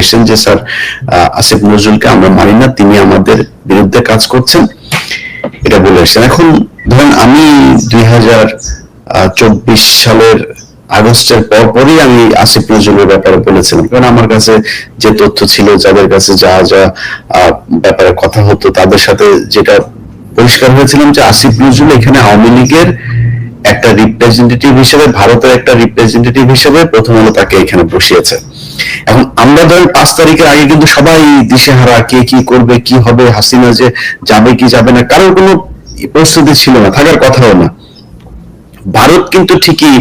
এসেছেন যে স্যার আসিফ নজরুলকে আমরা মানি না, তিনি আমাদের বিরুদ্ধে কাজ করছেন, এটা বলে এসেছেন। এখন ধরেন আমি 2024 সালের আগস্টের পরপরই আমি আসিফ নজরুলের ব্যাপারে বলেছিলাম, কারণ আমার কাছে যে তথ্য ছিল, যাদের কাছে যা যা ব্যাপারে কথা হতো, তাদের সাথে যেটা পরিষ্কার হয়েছিলাম যে আসিফ নজরুল এখানে আওয়ামী লীগের একটা রিপ্রেজেন্টেটিভ হিসেবে, ভারতের একটা রিপ্রেজেন্টেটিভ হিসেবে প্রথম আলো তাকে এখানে বসিয়েছে। এখন আমরা ধরেন 5 তারিখের আগে কিন্তু সবাই দিশেহারা, কে কি করবে, কি হবে, হাসিনা যে যাবে কি যাবে না, কারোর কোনো প্রস্তুতি ছিল না, থাকার কথাও না। ভারত কিন্তু ঠিকই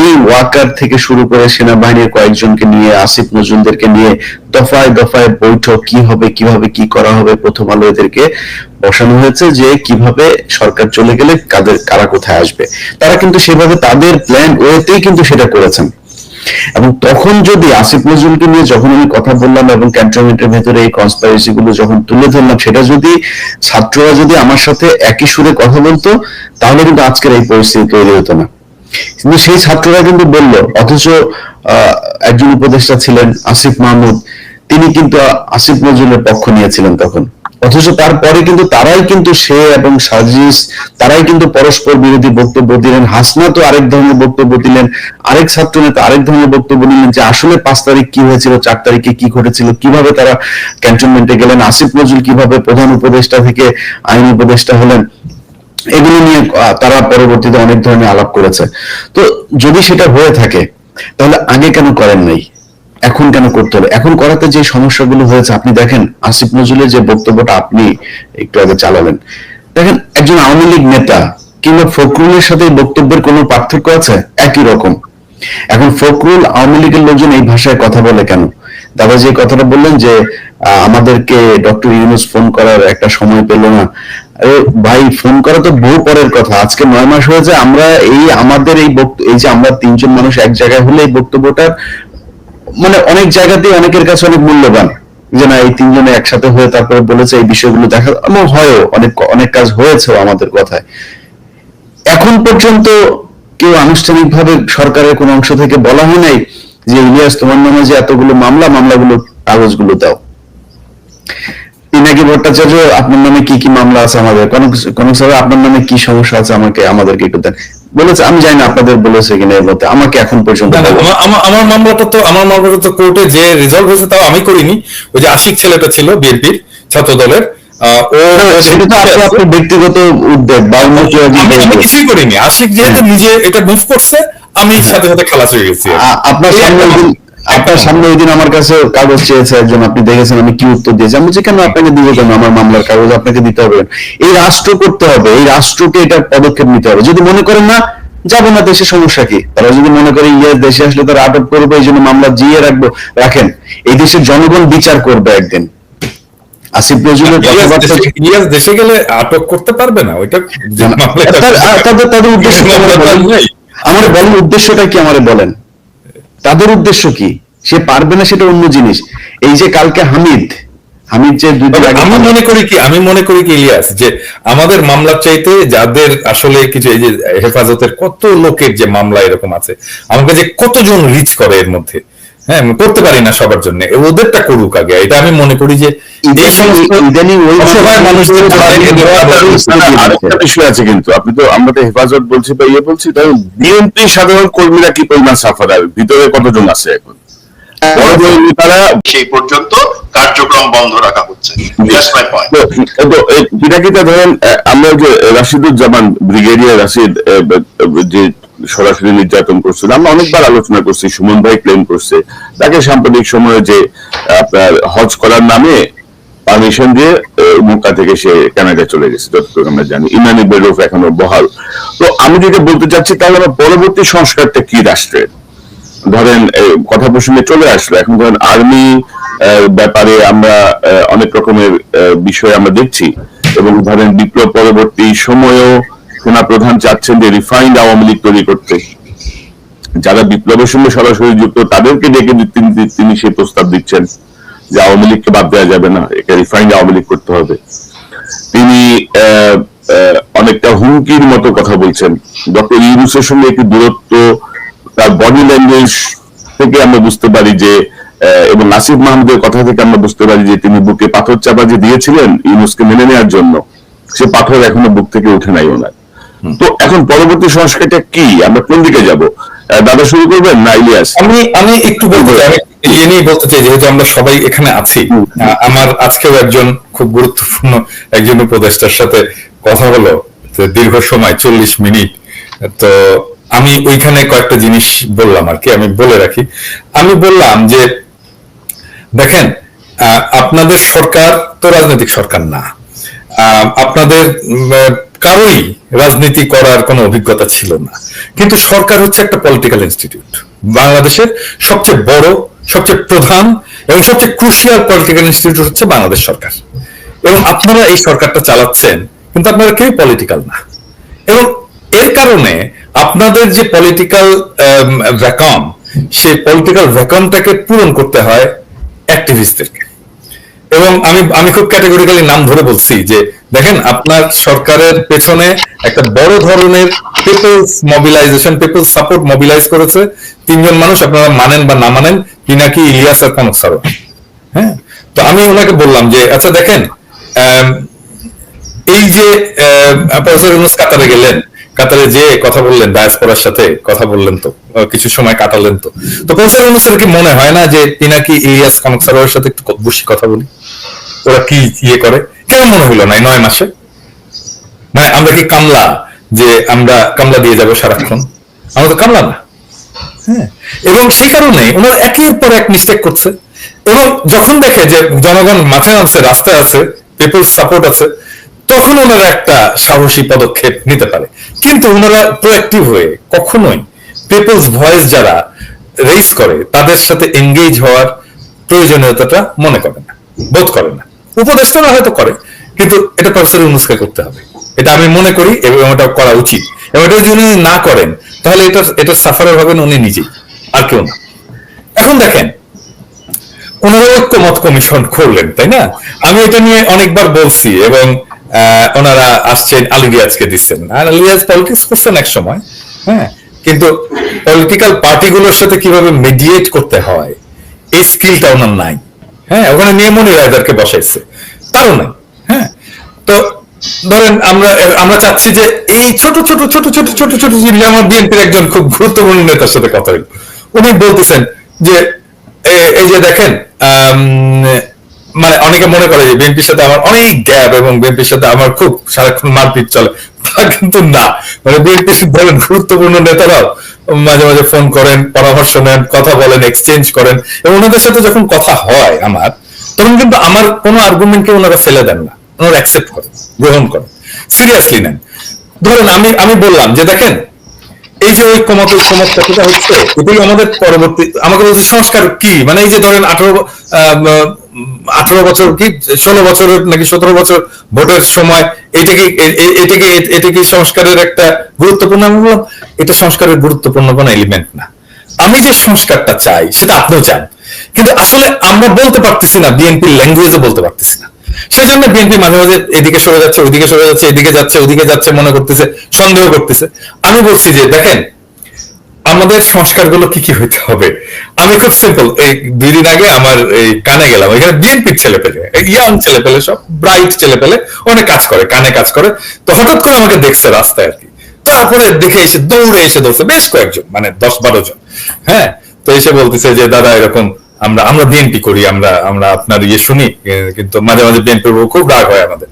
এই ওয়াকার থেকে শুরু করে সেনাবাহিনীর কয়েকজনকে নিয়ে, আসিফ নজরুলদেরকে নিয়ে দফায় দফায় বৈঠক, কি হবে, কিভাবে কি করা হবে, প্রথম আলো এদেরকে বসানো হয়েছে যে কিভাবে সরকার চলে গেলে কারা কোথায় আসবে। তারা কিন্তু সেভাবে তাদের প্ল্যান ওয়েতেই কিন্তু সেটা করেছেন। এবং তখন যদি আসিফ নজরুলকে নিয়ে যখন আমি কথা বললাম এবং ক্যান্টনমেন্টের ভেতরে এই কনস্পাইরেসি গুলো যখন তুলে ধরলাম, সেটা যদি ছাত্ররা যদি আমার সাথে একই সুরে কথা বলতো, তাহলে কিন্তু আজকের এই পরিস্থিতি তৈরি হতো না। কিন্তু সেই ছাত্ররা কিন্তু বললো, অথচ একজন উপদেষ্টা ছিলেন আসিফ মাহমুদ, তিনি কিন্তু আসিফ নজরুলের পক্ষ নিয়েছিলেন তখন, অথচ তারপরে কিন্তু তারাই কিন্তু সে এবং সাজিস তারাই কিন্তু পরস্পর বিরোধী বক্তব্য দিলেন। হাসনা তো আরেক ধরনের বক্তব্য দিলেন, আরেক ছাত্র নেতা আরেক ধরনের বক্তব্য দিলেন যে আসলে 5 তারিখ কি হয়েছিল, 4 তারিখে কি ঘটেছিল, কিভাবে তারা ক্যান্টনমেন্টে গেলেন, আসিফ নজরুল কিভাবে প্রধান উপদেষ্টা থেকে আইন উপদেষ্টা হলেন, এগুলো নিয়ে তারা পরবর্তীতে অনেক ধরনের আলাপ করেছে। তো যদি সেটা হয়ে থাকে, তাহলে আগে কেন করেন নাই, এখন কেন করতে হলো? এখন করাতে যে সমস্যাগুলো হয়েছে, আপনি দেখেন আসিফ নজরুলের যে বক্তব্যটা আপনি একটু আগে চালালেন, দেখেন একজন আওয়ামী লীগ নেতা কিংবা ফখরুলের সাথে বক্তব্যের কোনো পার্থক্য আছে? একই রকম। এখন ফখরুল আওয়ামী লীগের লোকজন এই ভাষায় কথা বলে কেন? দাদা যে কথাটা বললেন যে আমাদেরকে ডক্টর ইউনূস ফোন করার একটা সময় পেল না, আরে ভাই, ফোন করা তো বহু পরের কথা। আজকে 9 মাস হয়েছে আমরা আমাদের এই যে আমরা 3 জন মানুষ এক জায়গায় হলে এই বক্তব্যটা মানে অনেক জায়গাতেই অনেকের কাছে অনেক মূল্যবান, যে না এই 3 জনে একসাথে হয়ে তারপরে বলেছে এই বিষয়গুলো দেখা, এবং হয়ও অনেক কাজ হয়েছে আমাদের কথায়। এখন পর্যন্ত কেউ আনুষ্ঠানিকভাবে সরকারের কোন অংশ থেকে বলা হয় নাই যে ইলিয়াস তোমার নামে যে এতগুলো মামলাগুলো কাগজগুলো দাও। পিনাকি ভট্টাচার্য আপনার নামে কি কি মামলা আছে, আমাদের কোন আপনার নামে কি সমস্যা আছে আমাদেরকে একটু দেন বলেছে। আমি জানি না আপনাদের বলেছে কিনা এর মধ্যে, আমাকে এখন পর্যন্ত আমার মামলাটা তো কোর্টে যে রিজলভ হয়েছে তাও আমি করিনি। ওই যে আশিক ছেলেটা ছিল বিএনপির ছাত্র দলের, ব্যক্তিগত উদ্যোগ বা আমি কিছুই করিনি। আশিক যেহেতু নিজে এটা মুভ করছে, আমি সাথে সাথে খালাস হয়ে গেছি। আপনার সামনে ওই দিন আমার কাছে কাগজ চেয়েছে একজন, আপনি দেখেছেন আমি কি উত্তর দিয়েছি। আমি বলছি কেন আপনাকে দিবে, কেন আমার মামলার কাগজ আপনাকে দিতে হবে? এই রাষ্ট্র করতে হবে, এই রাষ্ট্রকে এটা পদক্ষেপ নিতে হবে। যদি মনে করেন না যাবো না দেশে, সমস্যা কি? তারা যদি মনে করে ইলিয়াস দেশে আসলে তারা আটক করবে, এই জন্য মামলা জিয়ে রাখেন। এই দেশের জনগণ বিচার করবে একদিন। আসিফ নজরুলের কথাবার্তা, ইলিয়াস দেশে গেলে আটক করতে পারবে না, ওইটা তাদের উদ্দেশ্য আমার বলেন, উদ্দেশ্যটা কি আমারে বলেন, তাদের উদ্দেশ্য কি? সে পারবে না সেটা অন্য জিনিস। এই যে কালকে হামিদ যে আমি মনে করি কি ইলিয়াস, যে আমাদের মামলার চাইতে যাদের আসলে কিছু, এই যে হেফাজতের কত লোকের যে মামলা এরকম আছে, আমাকে যে কতজন রিচ করে এর মধ্যে, হ্যাঁ করতে পারি না সবার জন্য, ওদেরটা করুক আগে। এটা আমি মনে করি যে বিষয় আছে। কিন্তু আপনি তো, আমরা তো হেফাজত বলছি বা বলছি, তাই বিএনপি সাধারণ কর্মীরা কি পরিমাণ সাফার, ভিতরে কতজন আছে এখন, তারা সেই পর্যন্ত কার্যক্রম বন্ধ রাখা হচ্ছে। পিনাকিটা ধরেন, আমরা যে রাশিদুজ্জামান ব্রিগেডিয়ার রাশিদ যে সরাসরি নির্যাতন করছিল, আমরা অনেকবার আলোচনা করছি, সুমন ভাই ক্লেম করছে তাকে সাম্প্রতিক সময়ে যে আপনার হজ করার নামে পারমিশন দিয়ে মক্কা থেকে সে কানাডায় চলে গেছে, যতটুকু আমরা জানি। ইমানি বেরোফ এখনো বহাল। তো আমি যেটা বলতে চাচ্ছি, তাহলে আমার পরবর্তী সংস্কারটা কি রাষ্ট্রের? ধরেন কথা প্রসঙ্গে চলে আসলো, এখন ধরেন আর্মি ব্যাপারে আমরা অনেক রকমের বিষয় আমরা দেখছি, এবং ধরেন বিপ্লব পরবর্তী সময়েও সেনা প্রধান চাচ্ছেন যে রিফাইন্ড আওয়ামী লীগ তৈরি করতে। যারা বিপ্লবের সঙ্গে সরাসরি যুক্ত তাদেরকে ডেকে তিনি সেই প্রস্তাব দিচ্ছেন যে আওয়ামী লীগকে বাদ দেওয়া যাবে না, একে রিফাইন্ড আওয়ামী লীগ করতে হবে। তিনি অনেকটা হুমকির মতো কথা বলছেন। ডক্টর ইউনূসের সঙ্গে একটি দূরত্ব, তার বডি ল্যাঙ্গুয়েজ থেকে আমরা বুঝতে পারি যে এবং আসিফ মাহমুদের কথা থেকে আমরা বুঝতে পারি যে তিনি বুকে পাথর চাপা যে দিয়েছিলেন ইউনূসকে মেনে নেওয়ার জন্য, সে পাথর এখনো বুক থেকে উঠে নাই ওনার। তো এখন পরবর্তী সংস্কারটা কি, আমরা কোন দিকে যাব? দাদা শুরু করবেন না ইলিয়াস? আমি একটু বলতে চাই, আমি এ নিয়ে বলতে চাই, যেহেতু আমরা সবাই এখানে আছি, আমার আজকেও একজন খুব গুরুত্বপূর্ণ একজন উপদেষ্টার সাথে কথা হলো দীর্ঘ সময় 40 মিনিট। তো আমি ওইখানে কয়েকটা জিনিস বললাম আর কি, আমি বলে রাখি। আমি বললাম যে দেখেন, আপনাদের সরকার তো রাজনৈতিক সরকার না, আপনাদের কারোই রাজনীতি করার কোনো অভিজ্ঞতা ছিল না, কিন্তু সরকার হচ্ছে একটা পলিটিক্যাল ইনস্টিটিউট। বাংলাদেশের সবচেয়ে বড়, সবচেয়ে প্রধান এবং সবচেয়ে ক্রুশিয়াল পলিটিক্যাল ইনস্টিটিউট হচ্ছে বাংলাদেশ সরকার। এবং আপনারা এই সরকারটা চালাচ্ছেন, কিন্তু আপনারা কেউ পলিটিক্যাল না। এবং এর কারণে আপনাদের যে পলিটিক্যাল ভ্যাকাম, সেই পলিটিক্যাল ভ্যাকামটাকে পূরণ করতে হয় অ্যাক্টিভিস্টদেরকে। এবং আমি খুব ক্যাটেগরিক্যালি নাম ধরে বলছি যে দেখেন, আপনার সরকারের পেছনে একটা বড় ধরনের people's mobilization, people's support mobilize করেছে 3 জন মানুষ, আপনারা মানেন বা না মানেন, পিনাকি, ইলিয়াস আর কনক সারোয়ার। হ্যাঁ, তো আমি ওনাকে বললাম যে আচ্ছা দেখেন, এই যে প্রফেসর ইউনূস কাতারে গেলেন, কাতারে যে কথা বললেন, ডায়াসপোরার সাথে কথা বললেন, তো কিছু সময় কাটালেন, তো প্রফেসর ইউনূসের কি মনে হয় না যে পিনাকি, ইলিয়াস, কনক সারোয়ারের সাথে একটু বসে কথা বলি, ওরা কি ইয়ে করে? কেন মনে হইলো না 9 মাসে? মানে আমরা কি কামলা, যে আমরা কামলা দিয়ে যাবো সারাক্ষণ? আমরা তো কামলা না। হ্যাঁ, এবং সেই কারণে ওনারা একের পর এক মিস্টেক করছে। এবং যখন দেখে যে জনগণ মাঠে নামছে, রাস্তায় আছে, পিপলস সাপোর্ট আছে, তখন ওনারা একটা সাহসী পদক্ষেপ নিতে পারে। কিন্তু ওনারা প্রোঅ্যাক্টিভ হয়ে কখনোই পিপলস ভয়েস যারা রেইজ করে তাদের সাথে এঙ্গেজ হওয়ার প্রয়োজনীয়তাটা মনে করে না, বোধ করে না। উপদেষ্টারা হয়তো করে, কিন্তু এটা প্রফেসর ইউনূসকে করতে হবে, এটা আমি মনে করি, এবং এটা করা উচিত। এবং এটা যদি উনি না করেন, তাহলে এটা সাফারার হবেন উনি নিজেই, আর কেউ না। এখন দেখেন, ওনারা ঐক্যমত কমিশন করলেন, তাই না? আমি এটা নিয়ে অনেকবার বলছি, এবং ওনারা আসছেন, আলিরিয়াজকে দিচ্ছেন, আর আলিরিয়াজ পলিটিক্স করছেন এক সময়। হ্যাঁ, কিন্তু পলিটিক্যাল পার্টিগুলোর সাথে কিভাবে মিডিয়েট করতে হয় এই স্কিলটা ওনার নাই। হ্যাঁ, ওখানে নিয়মনী রায়দারকে বসাইছে, তারও নাই। হ্যাঁ, তো ধরেন আমরা চাচ্ছি যে এই ছোট ছোট ছোট ছোট ছোট ছোট জিনিস, আমার বিএনপির একজন খুব গুরুত্বপূর্ণ নেতার সাথে কথা হইল, উনি বলতেছেন যে এই যে দেখেন, মানে অনেকে মনে করে যে বিএনপির সাথে আমার অনেক গ্যাপ এবং বিএনপির সাথে আমার খুব সারাক্ষণ মারপিট চলে, তা কিন্তু না। মানে বিএনপির ধরেন গুরুত্বপূর্ণ নেতারাও মাঝে মাঝে ফোন করেন, পরামর্শ নেন, কথা বলেন, এক্সচেঞ্জ করেন, এবং ওনাদের সাথে যখন কথা হয় আমার, তখন কিন্তু আমার কোনো আর্গুমেন্টকে ওনারা ফেলে দেন না, ওনারা অ্যাকসেপ্ট করেন, গ্রহণ করেন, সিরিয়াসলি নেন। ধরেন আমি বললাম যে দেখেন, এই যে ঐক্যমত কথাটা হচ্ছে, এটাই আমাদের পরবর্তী, আমাকে বলছে সংস্কার কি, মানে এই যে ধরেন 18 বছর কি 16 বছরের নাকি 17 বছর ভোটের সময়, এটা কি সংস্কারের একটা গুরুত্বপূর্ণ? আমি বললাম এটা সংস্কারের গুরুত্বপূর্ণ কোনো এলিমেন্ট না। আমি যে সংস্কারটা চাই সেটা আপনিও চান, কিন্তু আসলে আমরা বলতে পারতেছি না, বিএনপির ল্যাঙ্গুয়েজে বলতে পারতেছি না। সেই জন্য বিএনপি মাঝে মাঝে এদিকে সরে যাচ্ছে, ওইদিকে সরে যাচ্ছে, এদিকে যাচ্ছে, ওদিকে যাচ্ছে, মনে করতেছে, সন্দেহ করতেছে। আমি বলছি যে দেখেন, আমাদের সংস্কারগুলো কি কি হইতে হবে। আমি খুব সিম্পল, এই 2 দিন আগে আমার এই কানে গেলাম, এখানে বিএনপির ছেলে পেলে, ইয়াং ছেলে পেলে, সব ব্রাইট ছেলে পেলে, অনেক কাজ করে, কানে কাজ করে। তো হঠাৎ করে আমাকে দেখছে রাস্তায় আর কি, তারপরে দেখে এসে দৌড়ে ধরছে বেশ কয়েকজন, মানে 10-12 জন। হ্যাঁ, তো এসে বলতেছে যে দাদা এরকম আমরা বিএনপি করি, আমরা আপনার ইয়ে শুনি, কিন্তু মাঝে মাঝে বিএনপির খুব রাগ হয় আমাদের।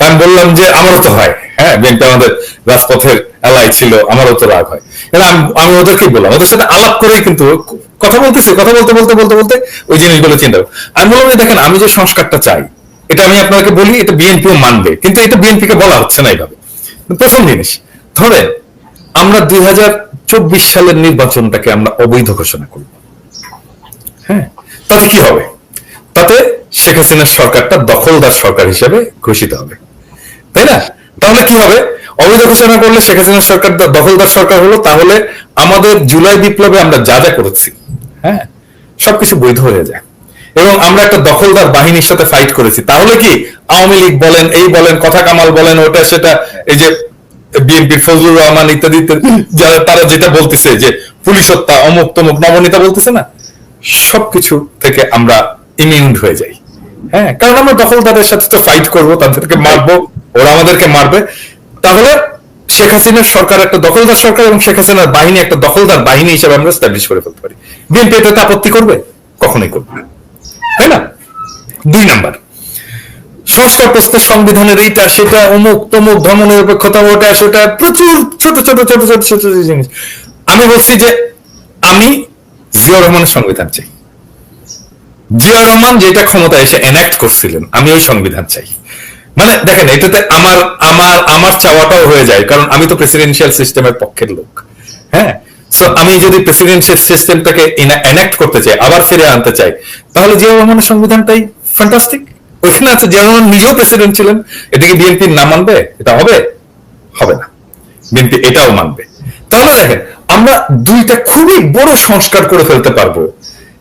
আমি বললাম যে আমারও তো হয়, হ্যাঁ, বিএনপি আমাদের রাজপথের এলাই ছিল, আমারও তো রাগ হয়। আমি ওদেরকে বললাম, ওদের সাথে আলাপ করেই কিন্তু কথা বলতেছি, কথা বলতে ওই জিনিসগুলো চিন্তা করবো। আমি বললাম যে দেখেন, আমি যে সংস্কারটা চাই, এটা আমি আপনাকে বলি, এটা বিএনপিও মানবে, কিন্তু এটা বিএনপিকে বলা হচ্ছে না এইভাবে। প্রথম জিনিস, ধরেন আমরা 2024 সালের নির্বাচনটাকে আমরা অবৈধ ঘোষণা করব। হ্যাঁ, তাতে কি হবে? তাতে শেখ হাসিনার সরকারটা দখলদার সরকার হিসেবে ঘোষিত হবে, তাই না? তাহলে কি হবে? অবৈধ ঘোষণা করলে শেখ হাসিনার সরকার দখলদার সরকার হলো, তাহলে আমাদের জুলাই বিপ্লবে আমরা যা যা করেছি, হ্যাঁ, সবকিছু বৈধ হয়ে যায়। এবং আমরা একটা দখলদার বাহিনীর সাথে ফাইট করেছি, তাহলে কি আওয়ামী লীগ বলেন, এই বলেন, কথা কামাল বলেন, ওটা সেটা, এই যে বিএনপির ফজলুর রহমান ইত্যাদি যারা, তারা যেটা বলতেছে যে পুলিশ হত্যা, অমুক তমুক, নবনীতা বলতেছে না, সবকিছু থেকে আমরা ইমিউন হয়ে যাই। হ্যাঁ, কারণ আমরা দখলদারের সাথে তো ফাইট করব, তাদেরকে মারবো, ওরা আমাদেরকে মারবে। তাহলে শেখ হাসিনার সরকার একটা দখলদার সরকার এবং শেখ হাসিনার বাহিনী একটা দখলদার বাহিনী হিসেবে আমরা স্টাবলিশ করে ফেলতে পারি। বিএনপি এটাতে আপত্তি করবে? কখনোই করবে না, তাই না? 2 নাম্বার, সংস্কার প্রস্তাব সংবিধানের এইটা সেটা অমুক তমুক ধর্মনিরপেক্ষতা ওটা সেটা প্রচুর ছোট ছোট ছোট ছোট ছোট জিনিস। আমি বলছি যে আমি জিয়াউর রহমানের সংবিধান চাই। জিয়াউর রহমান যেটা ক্ষমতা এসে এনাক্ট করছিলেন, আমি ওই সংবিধান চাই। মানে দেখেন, এটাতে আমার আমার আমার চাওয়াটাও হয়ে যায়, কারণ আমি তো প্রেসিডেন্সিয়াল সিস্টেমের পক্ষের লোক। হ্যাঁ, সো আমি যদি প্রেসিডেন্সিয়াল সিস্টেমটাকে এনাক্ট করতে চাই, আবার ফিরে আনতে চাই, তাহলে জিয়াউর রহমানের সংবিধানটাই ফ্যান্টাস্টিক। ওইখানে আছে জিয়াউর রহমান নিজেও প্রেসিডেন্ট ছিলেন। এটাকে বিএনপি না মানবে? এটা হবে? হবে না। বিএনপি এটাও মানবে। তাহলে দেখেন, আমরা 2টা খুবই বড় সংস্কার করে ফেলতে পারবো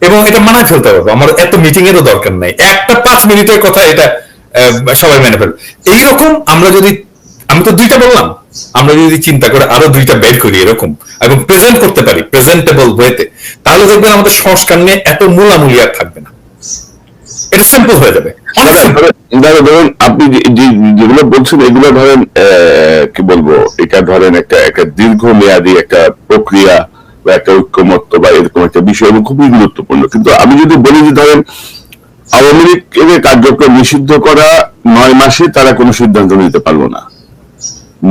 এবং এটা মানায় ফেলতে পারবো। আমার এত মিটিং এরও দরকার নাই, একটা 5 মিনিটের কথা এটা সবাই মেনে ফেলবে। এইরকম আমরা যদি, আমি তো 2টা বললাম, আমরা যদি চিন্তা করে আরো 2টা বের করি এরকম এবং প্রেজেন্ট করতে পারি প্রেজেন্টেবল ওয়েতে, তাহলে দেখবেন আমাদের সংস্কার নিয়ে এত মূলামূলি আর থাকবে না। এটা সিম্পল হয়ে যাবে। ধরেন আপনি যেগুলো বলছেন এগুলো ধরেন কি বলবো, এটা ধরেন একটা একটা দীর্ঘমেয়াদী একটা প্রক্রিয়া বা একটা ঐক্যমত্য বা এরকম একটা বিষয় এবং খুবই গুরুত্বপূর্ণ। কিন্তু আমি যদি বলি যে ধরেন আওয়ামী লীগের কার্যক্রম নিষিদ্ধ করা 9 মাসে তারা কোনো সিদ্ধান্ত নিতে পারলো না।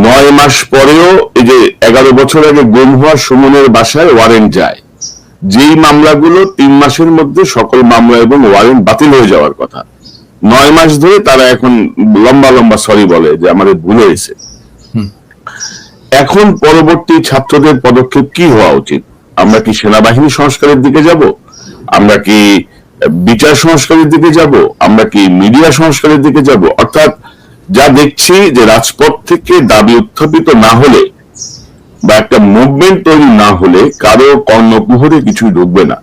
9 মাস পরেও এই যে 11 বছর আগে গুম হওয়া সুমনের বাসায় ওয়ারেন্ট যায়, যেই মামলাগুলো 3 মাসের মধ্যে সকল মামলা এবং ওয়ারেন্ট বাতিল হয়ে যাওয়ার কথা, 9 মাস ধরে তারা এখন লম্বা লম্বা সরি বলে যে আমাদের ভুল হয়েছে। এখন পরবর্তী ছাত্রদের পদক্ষেপ কি হওয়া উচিত? আমরা কি সেনাবাহিনী সংস্কারের দিকে যাব? আমরা কি বিচার সংস্কারের দিকে যাব? আমরা কি মিডিয়া সংস্কারের দিকে যাব? অর্থাৎ যা দেখছি যে রাজপথ থেকে দাবি উত্থাপিত না হলে বা একটা মুভমেন্ট তৈরি না হলে কারো কর্ণকুহরে কিছুই ঢুকবে না।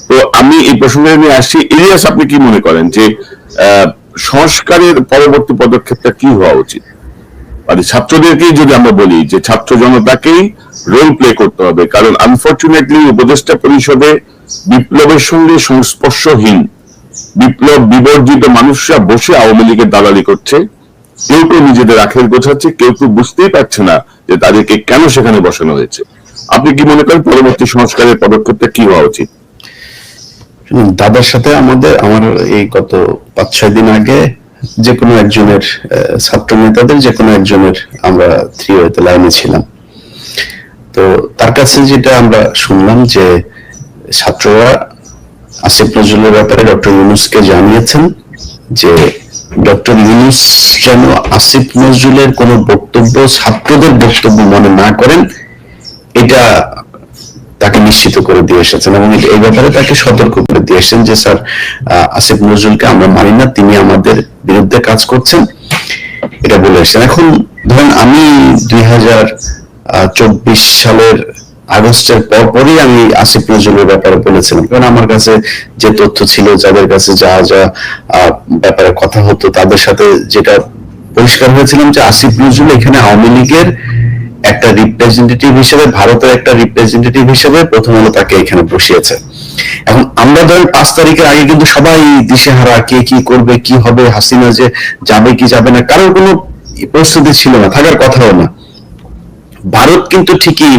তো আমি এই প্রসঙ্গে নিয়ে আসছি। ইলিয়াস, আপনি কি মনে করেন যে সংস্কারের পরবর্তী পদক্ষেপটা কি হওয়া উচিত? মানে ছাত্রদেরকেই যদি আমরা বলি যে ছাত্র জনতাকেই রোল প্লে করতে হবে, কারণ আনফরচুনেটলি উপদেষ্টা পরিষদে বিপ্লবের সঙ্গে সংস্পর্শহীন বিপ্লব বিবর্জিত মানুষরা বসে আওয়ামী লীগের দালালি করছে। কেউ কেউ নিজেদের আখের গোছাচ্ছে, কেউ কেউ বুঝতেই পারছে না যে তাদেরকে কেন সেখানে বসানো হয়েছে। আপনি কি মনে করেন পরবর্তী সংস্কারের পদক্ষেপটা কি হওয়া উচিত? দাদার সাথে আমার এই গত 5-6 দিন আগে যে কোনো একজনের ছাত্র নেতাদের যে কোনো একজনের আমরা 3 লাইনে ছিলাম। তো তার কাছে যেটা আমরা শুনলাম যে ছাত্ররা আসিফ নজরুলের ব্যাপারে ডক্টর ইউনূসকে জানিয়েছেন যে ডক্টর ইউনূস যেন আসিফ নজরুলের কোন বক্তব্য ছাত্রদের বক্তব্য মনে না করেন, এটা তাকে নিশ্চিত করে দিয়ে এসেছেন এবং এই ব্যাপারে তাকে সতর্ক করে দিয়ে এসেছেন যে স্যার, আসিফ নজরুলকে আমরা মানি না, তিনি আমাদের বিরুদ্ধে কাজ করছেন, এটা বলে এসেছেন। এখন ধরেন আমি 2024 সালের আগস্টের পরপরই আমি আসিফ নজরুলের ব্যাপারে বলেছিলাম, কারণ আমার কাছে যে তথ্য ছিল, যাদের কাছে যা যা ব্যাপারে কথা হতো, তাদের সাথে যেটা পরিষ্কার হয়েছিলাম যে আসিফ নজরুল এখানে আওয়ামী লীগের একটা রিপ্রেজেন্টেটিভ হিসেবে, ভারতের একটা রিপ্রেজেন্টেটিভ হিসেবে প্রথম আলো তাকে এখানে বসিয়েছে। এখন আমরা ধরেন 5 তারিখের আগে কিন্তু সবাই দিশেহারা, কে কি করবে, কি হবে, হাসিনা যে যাবে কি যাবে না, কারোর কোনো প্রস্তুতি ছিল না, থাকার কথাও না। ভারত কিন্তু ঠিকই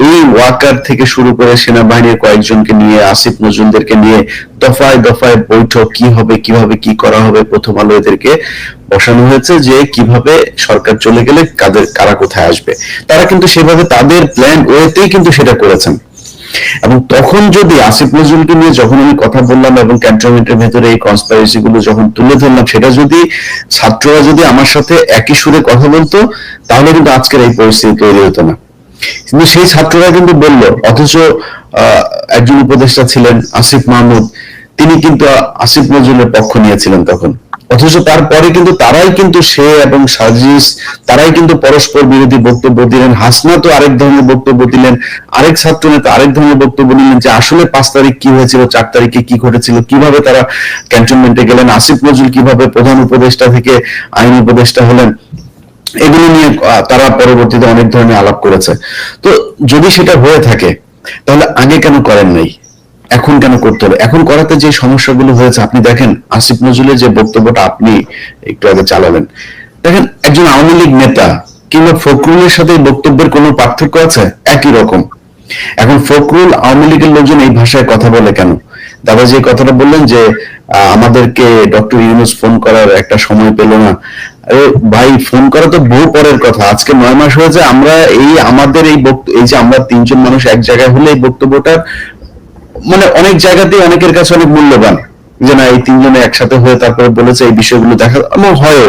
এই ওয়াকার থেকে শুরু করে সেনাবাহিনীর কয়েকজনকে নিয়ে, আসিফ নজরুলদেরকে নিয়ে দফায় দফায় বৈঠক, কি হবে, কিভাবে কি করা হবে, প্রথম আলো এদেরকে বসানো হয়েছে যে কিভাবে সরকার চলে গেলে কারা কোথায় আসবে। তারা কিন্তু সেভাবে তাদের প্ল্যান ওয়েতেই কিন্তু সেটা করেছেন। এবং তখন যদি আসিফ নজরুলকে নিয়ে যখন আমি কথা বললাম এবং ক্যান্টনমেন্টের ভেতরে এই কনস্পাইরেসি গুলো যখন তুলে ধরলাম, সেটা যদি ছাত্ররা যদি আমার সাথে একই সুরে কথা বলতো, তাহলে কিন্তু আজকের এই পরিস্থিতি তৈরি হতো না। কিন্তু সেই ছাত্ররা কিন্তু বললো, অথচ একজন উপদেষ্টা ছিলেন আসিফ মাহমুদ, তিনি কিন্তু আসিফ নজরুলের পক্ষ নিয়েছিলেন তখন, অথচ তারপরে কিন্তু তারাই কিন্তু সে এবং সাজিস তারাই কিন্তু পরস্পর বিরোধী বক্তব্য দিলেন। হাসনা তো আরেক ধরনের বক্তব্য দিলেন, আরেক ছাত্র নেতা আরেক ধরনের বক্তব্য দিলেন যে আসলে 5 তারিখ কি হয়েছিল, 4 তারিখে কি ঘটেছিল, কিভাবে তারা ক্যান্টনমেন্টে গেলেন, আসিফ নজরুল কিভাবে প্রধান উপদেষ্টা থেকে আইন উপদেষ্টা হলেন, এগুলো নিয়ে তারা পরবর্তীতে অনেক ধরনের আলাপ করেছে। তো যদি সেটা হয়ে থাকে তাহলে আগে কেন করেন নাই? এখন কেন করতে হলো? এখন করাতে যে সমস্যাগুলো হয়েছে, আপনি দেখেন আসিফ নজরুলের যে বক্তব্যটা আপনি একটু আগে চালালেন, দেখেন একজন আওয়ামী লীগ নেতা কিংবা ফখরুলের সাথে এই বক্তব্যের কোনো পার্থক্য আছে? একই রকম। এখন ফখরুল আওয়ামী লীগের লোকজন এই ভাষায় কথা বলে কেন? দাদা যে কথাটা বললেন যে আমাদেরকে ডক্টর ইউনূস ফোন করার একটা সময় পেল না, আরে ভাই ফোন করা তো বহু পরের কথা। আজকে 9 মাস হয়েছে আমরা এই আমাদের এই যে আমরা 3 জন মানুষ এক জায়গায় হলে এই বক্তব্যটার মানে অনেক জায়গাতেই অনেকের কাছে অনেক মূল্যবান, যে না এই 3 জনে একসাথে হয়ে তারপরে বলেছে এই বিষয়গুলো দেখা, এবং হয়ও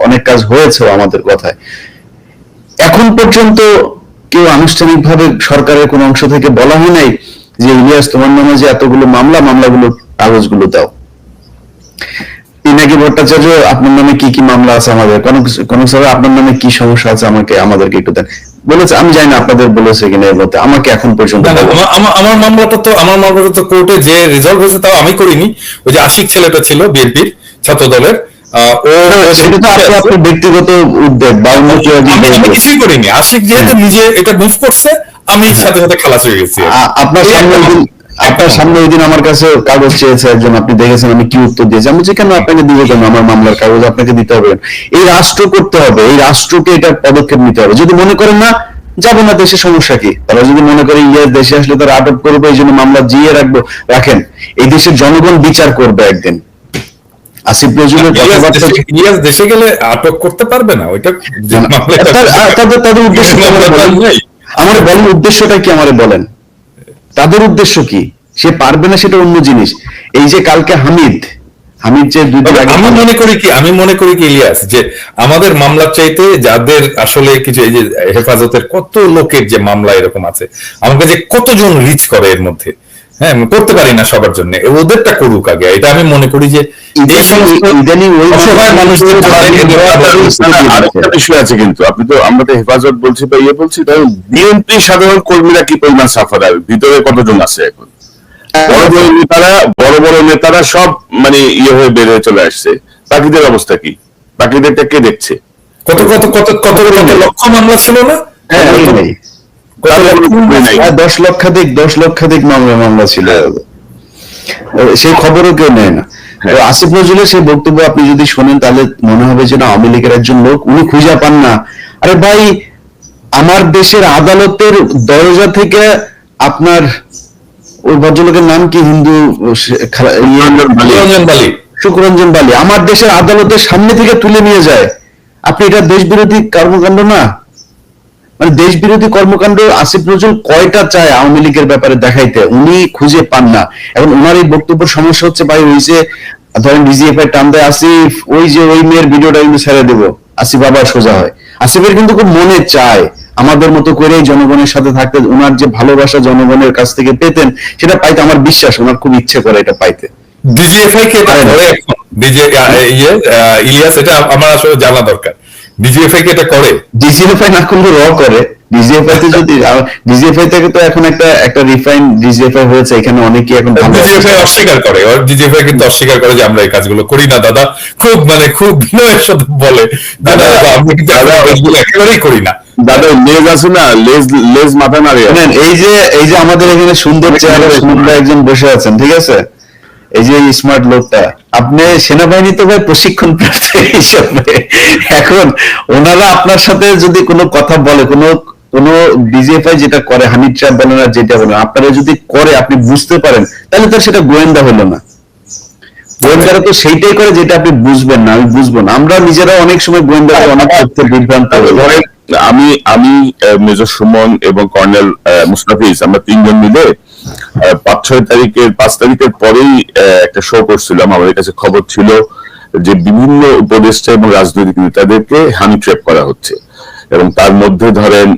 অনেক কাজ হয়েছেও আমাদের কথায়। এখন পর্যন্ত কেউ আনুষ্ঠানিকভাবে সরকারের কোন অংশ থেকে বলা হয় নাই যে ইলিয়াস তোমার নামে যে এতগুলো মামলাগুলো কাগজগুলো দাও। পিনাকি ভট্টাচার্য আপনার নামে কি কি মামলা আছে, আমাদের কোন সময় আপনার নামে কি সমস্যা আছে আমাদেরকে একটু দেন বলেছে। আমি জানি না আপনাদের বলেছে কিনা এর মধ্যে, আমাকে এখন পর্যন্ত আমার মামলাটা তো কোর্টে যে রেজাল্ট হয়েছে তাও আমি করিনি। ওই যে আশিক ছেলেটা ছিল বিএনপির ছাত্র দলের, সেটা তো আপনার ব্যক্তিগত উদ্যোগ বা অন্য কেউ। আমি কিছুই করিনি। আশিক যেহেতু নিজে এটা মুভ করছে, আমি সাথে সাথে খালাস হয়ে গেছি। আপনার সামনে ওই দিন আমার কাছে কাগজ চেয়েছে একজন, আপনি দেখেছেন আমি কি উত্তর দিয়েছি। আমি কেন আপনাকে দিব, কেন আমার মামলার কাগজ আপনাকে দিতে হবে? এই রাষ্ট্র করতে হবে, এই রাষ্ট্রকে এটা পদক্ষেপ নিতে হবে। যদি মনে করেন না যাবো না দেশে, সমস্যা কি? তারা যদি মনে করে ইয়ে দেশে আসলে তারা আটক করবো, এই জন্য মামলা জিয়ে রাখেন, এই দেশের জনগণ বিচার করবে একদিন। আসিফ নজরুলের কথাবার্তা ইলিয়াস দেশে গেলে আটক করতে পারবে না, ওইটা তাদের উদ্দেশ্য আমার বলেন, উদ্দেশ্যটা কি আমারে বলেন, তাদের উদ্দেশ্য কি? সে পারবে না সেটা অন্য জিনিস। এই যে কালকে হামিদ যে আমি মনে করি কি ইলিয়াস, যে আমাদের মামলার চাইতে যাদের আসলে কিছু এই যে হেফাজতের কত লোকের যে মামলা এরকম আছে, আমাকে যে কতজন রিচ করে এর মধ্যে, হ্যাঁ করতে পারি না সবার জন্য, ওদেরটা করুক আগে। এটা আমি মনে করি যে বিষয় আছে। কিন্তু আপনি তো, আমরা তো হেফাজত বলছি বা ইয়ে বলছি, কারণ বিএনপি সাধারণ কর্মীরা কি পরিমাণ সাফার, ভিতরে কতজন আছে এখন? বড় বড় নেতারা সব মানে ইয়ে হয়ে বের হয়ে চলে আসছে। বাকিদের অবস্থা কি? বাকিদেরটা কে দেখছে? কত লক্ষ মামলা ছিল না? 10 লক্ষাধিক মামলা ছিল, সেই খবরও কেউ নেয় না। আসিফ নজরুলের সেই বক্তব্য আপনি যদি শোনেন তাহলে মনে হবে যে না আওয়ামী লীগের একজন লোক, উনি খুঁজে পান না। আরে ভাই, আমার দেশের আদালতের দরজা থেকে আপনার ওই ভদ্রলোকের নাম কি, হিন্দু সুখরঞ্জন বালি, আমার দেশের আদালতের সামনে থেকে তুলে নিয়ে যায়। আপনি এটা দেশ বিরোধী কর্মকাণ্ড না? মানে দেশ বিরোধী কর্মকাণ্ড আসিফ নজরুল কয়টা চায় আওয়ামী লীগের ব্যাপারে দেখাইতে, উনি খুঁজে পান না। এখন ওনার এই বক্তব্যের সমস্যা হচ্ছে ভাই, ওই যে ধরেন ডিজিএফআই টান দেয় আসিফ, ওই যে ওই মেয়ের ভিডিওটা কিন্তু ছেড়ে দেবো, আসিফ আবার সোজা হয়। আসিফের কিন্তু খুব মনে চায় আমাদের মতো করে জনগণের সাথে থাকতে, ওনার যে ভালোবাসা জনগণের কাছ থেকে পেতেন সেটা পাইতে আমার বিশ্বাস, ওনার খুব ইচ্ছে করে এটা পাইতে। ডিজিএফআই কে ইলিয়াস, এটা আমার আসলে জানা দরকার। ডিজিএফআই কে এটা করে? ডিজিএফআই না করলে র করে। ডিজিএফআই তে যদি ডিজিএফআই থেকে তো এখন একটা রিফাইন ডিজিএফআই হয়েছে, এখানে অনেকে এখন ডিজিএফআই অস্বীকার করে, ডিজিএফআই কিন্তু অস্বীকার করে যে আমরা এই কাজগুলো করি না দাদা, খুব বিনয়ের সাথে বলে দাদা আমরা কিন্তু একেবারেই করি না। দাদা লেজ আছে না, লেজ মাথা নাড়ে। এই যে আমাদের এখানে সুন্দর চেহারা সুন্দর একজন বসে আছেন, ঠিক আছে, এই যে স্মার্ট লোকটা, আপনি সেনাবাহিনীতে ভাই প্রশিক্ষণ প্রাপ্ত হিসাবে, এখন ওনারা আপনার সাথে যদি কোনো কথা বলে, কোনো ডিজিএফআই যেটা করে, হানিফ ট্র্যাপ বলেন আর যেটা বলেন, আপনারা যদি করে আপনি বুঝতে পারেন, তাহলে তার সেটা গোয়েন্দা হলো না। গোয়েন্দারা তো সেইটাই করে যেটা আপনি বুঝবেন না, আমি বুঝবো না। আমরা নিজেরা অনেক সময় গোয়েন্দা অনেক তথ্যে বিভ্রান্ত হই। আমি মেজর সুমন এবং কর্নেল মুস্তাফিজ, আমরা 3 জন মিলে 5 তারিখের পরেই একটা শো করছিলাম। আমাদের কাছে খবর ছিল যে বিভিন্ন উপদেষ্টা এবং রাজনৈতিক নেতাদেরকে হানি ট্র্যাপ করা হচ্ছে, এবং তার মধ্যে ধরেন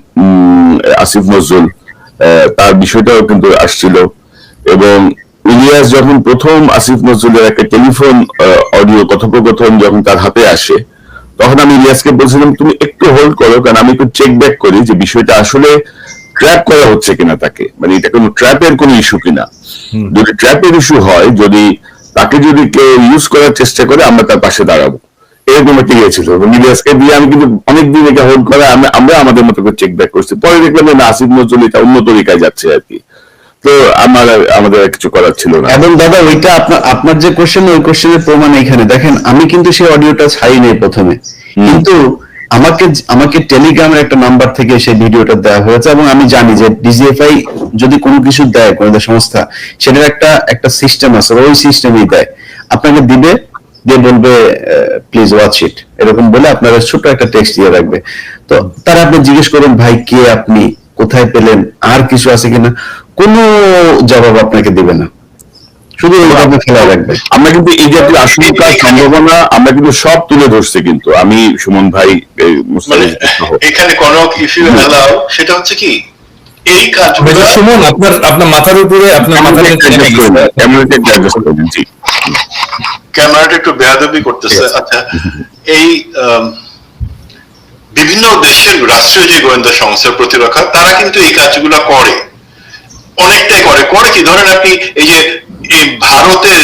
আসিফ নজরুল, তার বিষয়টাও কিন্তু আসছিল। এবং ইলিয়াস যখন প্রথম আসিফ নজরুলের একটা টেলিফোন অডিও কথোপকথন যখন তার হাতে আসে, তখন আমি ইলিয়াসকে বলছিলাম তুমি একটু হোল্ড করো, কারণ আমি একটু চেক ব্যাক করি যে বিষয়টা আসলে ট্র্যাপ করা হচ্ছে কিনা তাকে, মানে এটা কোনো ট্র্যাপের কোনো ইস্যু কিনা। যদি ট্র্যাপের ইস্যু হয়, যদি তাকে যদি কেউ ইউজ করার চেষ্টা করে, আমরা তার পাশে দাঁড়াবো, এরকম একটা ইয়ে ছিল। ইলিয়াসকে দিয়ে আমি কিন্তু অনেকদিন এটা হোল্ড করা, আমরা আমাদের মতো করে চেক ব্যাক করছি। পরে দেখলাম না আসিফ নজরুল এটা অন্য তরিকায় যাচ্ছে আর কি। তো আমাদের আর কিছু করার ছিল না। এবং দাদা ওইটা আপনার যে কোশ্চেন, ওই কোশ্চেনের প্রমাণ এখানে দেখেন, আমি কিন্তু সেই অডিওটা ছাড়ি নাই প্রথমে, কিন্তু আমাকে টেলিগ্রামের একটা নাম্বার থেকে সেই ভিডিওটা দেওয়া হয়েছে, এবং আমি জানি যে ডিজিএফআই যদি কোনো কিছু দেয় কোনো সংস্থা, সেটার একটা সিস্টেম আছে, ওই সিস্টেমেই দেয়, আপনাকে দিবে, দিয়ে বলবে প্লিজ ওয়াচ ইট, এরকম বলে আপনারা ছোট একটা টেক্সট দিয়ে রাখবে। তো তারা আপনি জিজ্ঞেস করুন ভাই কে আপনি, কোথায় পেলেন, আর কিছু আছে কিনা, কোনো জবাব আপনাকে দিবে না, শুধু ওইভাবে খেলা রাখবে। আমরা কিন্তু এই জাতীয় আশঙ্কা সম্ভাবনা আমরা কিন্তু সব তুলে ধরছি, কিন্তু আমি সুমন ভাই এখানে কনক ইফ ইউ অ্যালাউ, সেটা হচ্ছে কি এই কাজগুলো সুমন আপনার মাথার উপরে আপনার ক্যামেরাটা একটু বেয়াদবি করতেছে। আচ্ছা, এই বিভিন্ন দেশের রাষ্ট্রীয় যে গোয়েন্দা সংস্থার প্রতিরক্ষা, তারা কিন্তু এই কাজগুলো করে, অনেকটাই করে কি, ধরেন আপনি এই যে এই ভারতের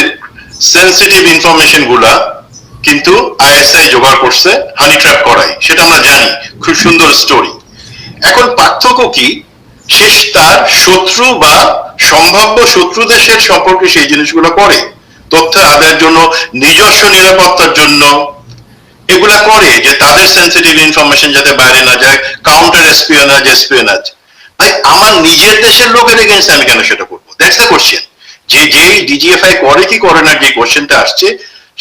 সেন্সিটিভ ইনফরমেশন গুলা কিন্তু আইএসআই জোগাড় করছে হানি ট্র্যাপ করাই, সেটা আমরা জানি, খুব সুন্দর স্টোরি। এখন পার্থক্য কি, শেষ তার শত্রু বা সম্ভাব্য শত্রু দেশের সম্পর্কে সেই জিনিসগুলো করে, তথ্য আদায়ের জন্য, নিজস্ব নিরাপত্তার জন্য এগুলা করে, যে তাদের সেন্সিটিভ ইনফরমেশন যাতে বাইরে না যায়, কাউন্টার এসপিওনাজ। ভাই আমার নিজের দেশের লোকের এগেইনস্ট আমি কেন সেটা করবো? That's the question. যেই ডিজিএফআই করে কি করে না, যে কোশ্চেনটা আসছে,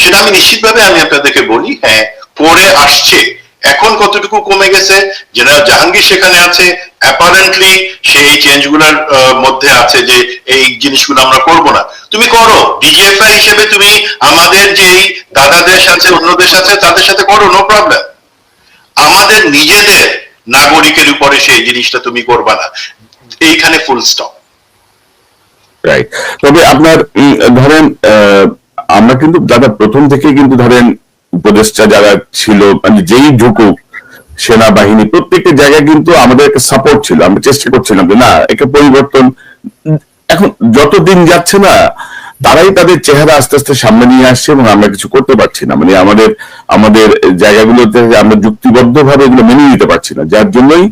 সেটা আমি নিশ্চিতভাবে আমি আপনাদেরকে বলি, হ্যাঁ করে আসছে। এখন কতটুকু কমে গেছে, জেনারেল জাহাঙ্গীর সেখানে আছে, অ্যাপারেন্টলি সেই চেঞ্জ গুলার মধ্যে আছে যে এই জিনিসগুলো আমরা করব না। তুমি করো ডিজিএফআই হিসেবে, তুমি আমাদের যেই দাদাদের সাথে অন্যদের সাথে তাদের সাথে করো, নো প্রবলেম। আমাদের নিজেদের নাগরিকের উপরে সেই জিনিসটা তুমি করবা না, এইখানে ফুল স্টপ। রাইট। তবে আপনার ধরেন আমরা কিন্তু দাদা প্রথম থেকে কিন্তু ধরেন উপদেষ্টা যারা ছিল, মানে যেই ঢুকুক সেনাবাহিনী, প্রত্যেকটা জায়গায় কিন্তু আমাদের একটা সাপোর্ট ছিল, আমরা চেষ্টা করছিলাম যে না একটা পরিবর্তন। এখন যত দিন যাচ্ছে না, তারাই তাদের চেহারা আস্তে আস্তে সামনে নিয়ে আসছে, এবং আমরা কিছু করতে পারছি না, মানে আমাদের জায়গাগুলোতে আমরা যুক্তিবদ্ধ ভাবে এগুলো মেনে নিতে পারছি না, যার জন্যই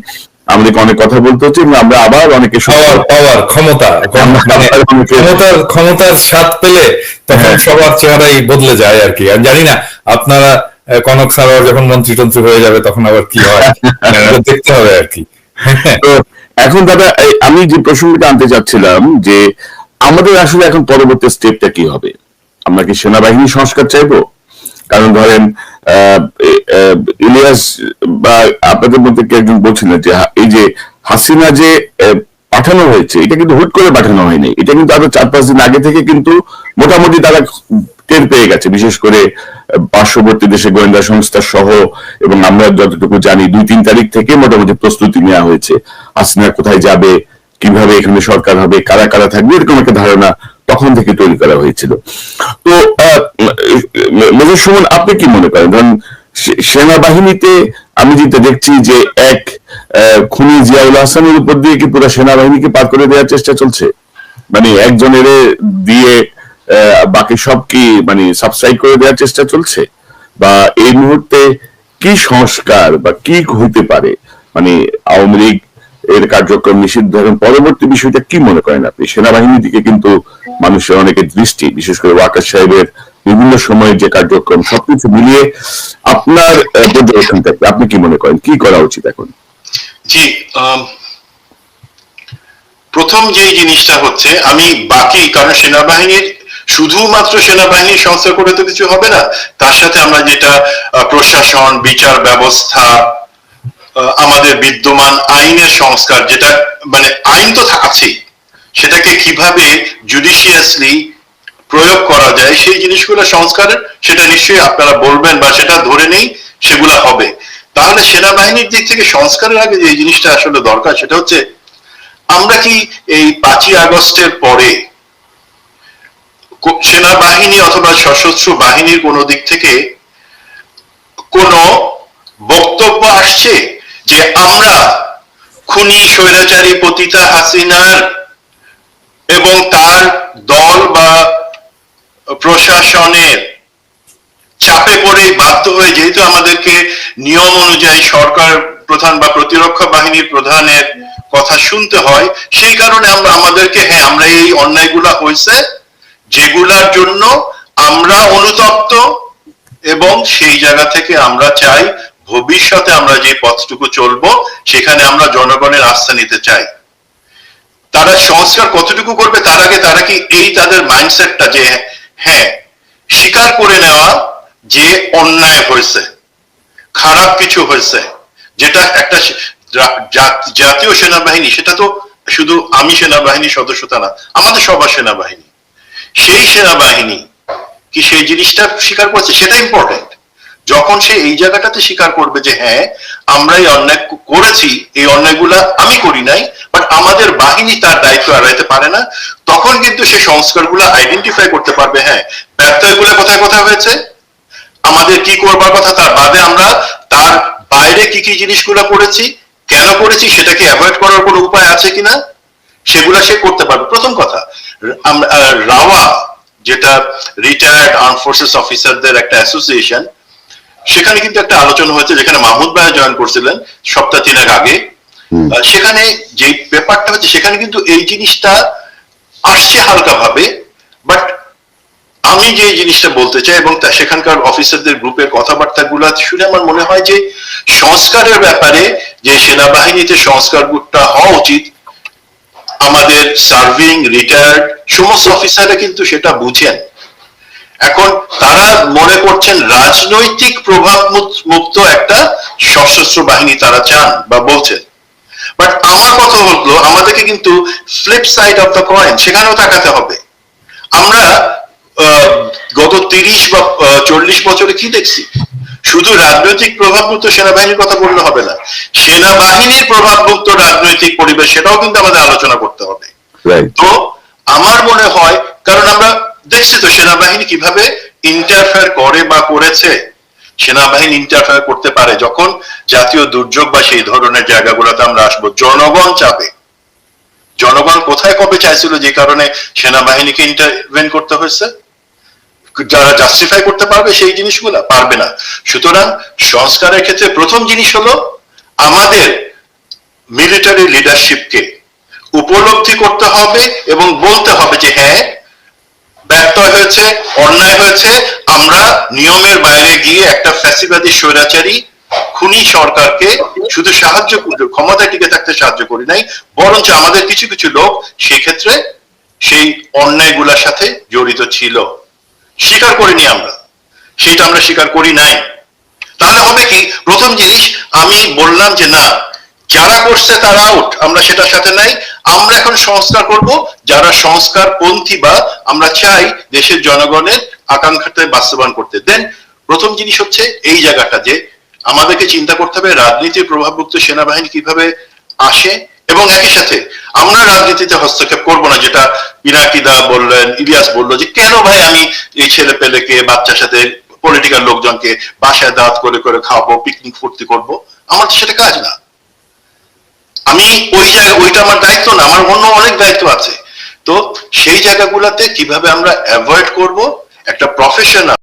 আমাদেরকে অনেক কথা বলতে হচ্ছে, এবং আমরা আবার অনেকে ক্ষমতার স্বাদ পেলে তখন সবার চেহারাই বদলে যায় আর কি। আমি জানি না আপনারা কনক সারাওয়ার যখন মন্ত্রী হয়ে যাবে তখন আবার কি হয় দেখতে হবে আর কি। তো এখন দাদা আমি যে প্রসঙ্গটা আনতে চাচ্ছিলাম, যে আমাদের আসলে এখন পরবর্তী স্টেপটা কি হবে? আমরা কি সেনাবাহিনী সংস্কার চাইবো? কারণ ধরেন ইলিয়াস বা আপনাদের মধ্যে কে একজন বলছিলেন যে এই যে হাসিনা যে পাঠানো হয়েছে, এটা কিন্তু হুট করে পাঠানো হয়নি, এটা কিন্তু আরো 4-5 দিন আগে থেকে কিন্তু মোটামুটি তারা টের পেয়ে গেছে, বিশেষ করে পার্শ্ববর্তী দেশে গোয়েন্দা সংস্থা সহ। এবং আমরা যতটুকু জানি 2-3 তারিখ থেকে মোটামুটি প্রস্তুতি নেওয়া হয়েছে, হাসিনা কোথায় যাবে, কিভাবে এখানে সরকার হবে, কারা কারা থাকবে, এরকম একটা ধারণা তখন থেকে তৈরি করা হয়েছিল। তো মেজর সুমন, আপনি কি মনে করেন, ধরেন সেনাবাহিনীতে আমি যেটা দেখছি যে এক খুনি জিয়াউল হাসানের উপর দিয়ে কি পুরো সেনাবাহিনীকে পার করে দেওয়ার চেষ্টা চলছে, মানে একজনের দিয়ে বাকি সব কি মানে সাবস্ক্রাইব করে দেওয়ার চেষ্টা চলছে, বা এই মুহূর্তে কি সংস্কার বা কি হইতে পারে, মানে আওয়ামী লীগ এর কার্যক্রম নিষিদ্ধ পরবর্তী বিষয়টা কি মনে করেন আপনি? সেনাবাহিনীর দিকে কিন্তু মানুষের অনেকের দৃষ্টি, বিশেষ করে ওয়াকার সাহেবের বিভিন্ন সময়ের যে কার্যক্রম, সবকিছু মিলিয়ে আপনার পর্যবেক্ষণটা আপনি কি মনে করেন, কি করা উচিত এখন? জি, প্রথম যে জিনিসটা হচ্ছে, আমি বাকি, কারণ সেনাবাহিনীর শুধুমাত্র সেনাবাহিনীর সংস্কার করে তো কিছু হবে না, তার সাথে আমরা যেটা প্রশাসন, বিচার ব্যবস্থা, আমাদের বিদ্যমান আইনের সংস্কার, যেটা মানে আইন তো আছেই, সেটাকে কিভাবে জুডিশিয়াসলি প্রয়োগ করা যায়, সেই জিনিসগুলো সংস্কারের, সেটা নিশ্চয়ই আপনারা বলবেন বা সেটা ধরে নেই সেগুলা হবে। তাহলে সেনাবাহিনীর দিক থেকে সংস্কারের আগে যে জিনিসটা আসলে দরকার, সেটা হচ্ছে আমরা কি এই 5ই আগস্টের পরে সেনাবাহিনী অথবা সশস্ত্র বাহিনীর কোন দিক থেকে কোন বক্তব্য আসছে যে আমরা খুনি স্বৈরাচারী পতিতা হাসিনার এবং তার দল বা প্রশাসনের চাপে পড়ে বাধ্য হয়ে, যেহেতু আমাদেরকে নিয়ম অনুযায়ী সরকার প্রধান বা প্রতিরক্ষা বাহিনীর প্রধানের কথা শুনতে হয়, সেই কারণে আমাদেরকে আমরা এই অন্যায়গুলা হয়েছে যেগুলার জন্য আমরা অনুতপ্ত, এবং সেই জায়গা থেকে আমরা চাই ভবিষ্যতে আমরা যে পথটুকু চলবো সেখানে আমরা জনগণের আস্থা নিতে চাই। তারা সংস্কার কতটুকু করবে তার আগে তারা কি এই তাদের মাইন্ডসেটটা যে স্বীকার করে নেওয়া যে অন্যায় হয়েছে, খারাপ কিছু হয়েছে, যেটা একটা জাতীয় সেনাবাহিনী, সেটা তো শুধু আমি সেনাবাহিনীর সদস্যতা না, আমাদের সবার সেনাবাহিনী, সেই সেনাবাহিনী কি সেই জিনিসটা স্বীকার করছে, সেটা ইম্পর্টেন্ট। যখন সে এই জায়গাটাতে স্বীকার করবে যে আমরা এই অন্যায় করেছি, এই অন্যায়গুলা আমি করি নাই, বাট আমাদের বাহিনী তার দায়িত্ব এড়াইতে পারে না, তখন কিন্তু সে সংস্কারগুলো আইডেন্টিফাই করতে পারবে ব্যর্থগুলো কোথায় কোথায় হয়েছে, আমাদের কি করবার কথা, তার বাদে আমরা তার বাইরে কি কি জিনিসগুলো করেছি, কেন করেছি, সেটাকে অ্যাভয়েড করার কোনো উপায় আছে কিনা, সেগুলা সে করতে পারবে। প্রথম কথা, রাওয়া যেটা রিটায়ার্ড আর্ম ফোর্সেস অফিসারদের একটা অ্যাসোসিয়েশন, সেখানে কিন্তু একটা আলোচনা হয়েছে যেখানে মাহমুদ ভাই জয়েন করছিলেন সপ্তাহ 3 আগে। সেখানে যে ব্যাপারটা হচ্ছে সেখানে কিন্তু এই জিনিসটা আসছে হালকা ভাবে, বাট আমি যে জিনিসটা বলতে চাই এবং সেখানকার অফিসারদের গ্রুপের কথাবার্তা গুলা শুনে আমার মনে হয় যে সংস্কারের ব্যাপারে যে সেনাবাহিনীতে সংস্কারটা হওয়া উচিত, আমাদের সার্ভিং রিটায়ার্ড সমস্ত অফিসাররা কিন্তু সেটা বুঝেন। এখন তারা মনে করছেন রাজনৈতিক প্রভাব মুক্ত একটা সশস্ত্র বাহিনী তারা চান বা বলছেন, বাট আমার কথা হলো আমাদেরকে কিন্তু flip side of the coin সেখানেও তাকাতে হবে। আমরা গত 30 বা 40 বছরে কি দেখছি, শুধু রাজনৈতিক প্রভাবমুক্ত সেনাবাহিনীর কথা বললে হবে না, সেনাবাহিনীর প্রভাবমুক্ত রাজনৈতিক পরিবেশ সেটাও কিন্তু আমাদের আলোচনা করতে হবে। তো আমার মনে হয়, কারণ আমরা দেখছি তো সেনাবাহিনী কিভাবে ইন্টারফেয়ার করে বা করেছে। সেনাবাহিনী ইন্টারফেয়ার করতে পারে যখন জাতীয় দুর্যোগ বা সেই ধরনের জায়গাগুলোতে আমরা আসবো, জনগণ চাবে। জনগণ কোথায় কবে চাইছিল যে কারণে সেনাবাহিনীকে ইন্টারভেন করতে হয়েছে, যারা জাস্টিফাই করতে পারবে সেই জিনিসগুলো পারবে না। সুতরাং সংস্কারের ক্ষেত্রে প্রথম জিনিস হলো আমাদের মিলিটারি লিডারশিপকে উপলব্ধি করতে হবে এবং বলতে হবে যে ব্যর্থ হয়েছে, অন্যায় হয়েছে, আমরা নিয়মের বাইরে গিয়ে একটা ফ্যাসিবাদী স্বৈরাচারী খুনি সরকারকে শুধু সাহায্য ক্ষমতায় টিকে থাকতে সাহায্য করি নাই, বরঞ্চ আমাদের কিছু কিছু লোক সেক্ষেত্রে সেই অন্যায়গুলোর সাথে জড়িত ছিল, স্বীকার করিনি আমরা, সেটা আমরা স্বীকার করি নাই। তাহলে হবে কি, প্রথম জিনিস আমি বললাম যে না, যারা করছে তারা আউট, আমরা সেটার সাথে নাই, আমরা এখন সংস্কার করব যারা সংস্কার পন্থী বা আমরা চাই দেশের জনগণের আকাঙ্ক্ষাতে বাস্তবায়ন করতে। দেন প্রথম জিনিস হচ্ছে এই জায়গাটা যে আমাদেরকে চিন্তা করতে হবে রাজনীতির প্রভাবমুক্ত সেনাবাহিনী কিভাবে আসে, এবং একই সাথে আমরা রাজনীতিতে হস্তক্ষেপ করব না, যেটা পিনাকিদা বললেন, ইলিয়াস বললো যে কেন ভাই আমি এই ছেলে পেলেকে বাচ্চার সাথে পলিটিক্যাল লোকজনকে বাসায় দাওয়াত করে করে খাওয়াবো, পিকনিক ফুর্তি করবো, আমার তো সেটা কাজ না। আমি ওইটা আমার দায়িত্ব না, আমার অন্য অনেক দায়িত্ব আছে। তো সেই জায়গাগুলোতে কিভাবে আমরা অ্যাভয়েড করব, একটা প্রফেশনাল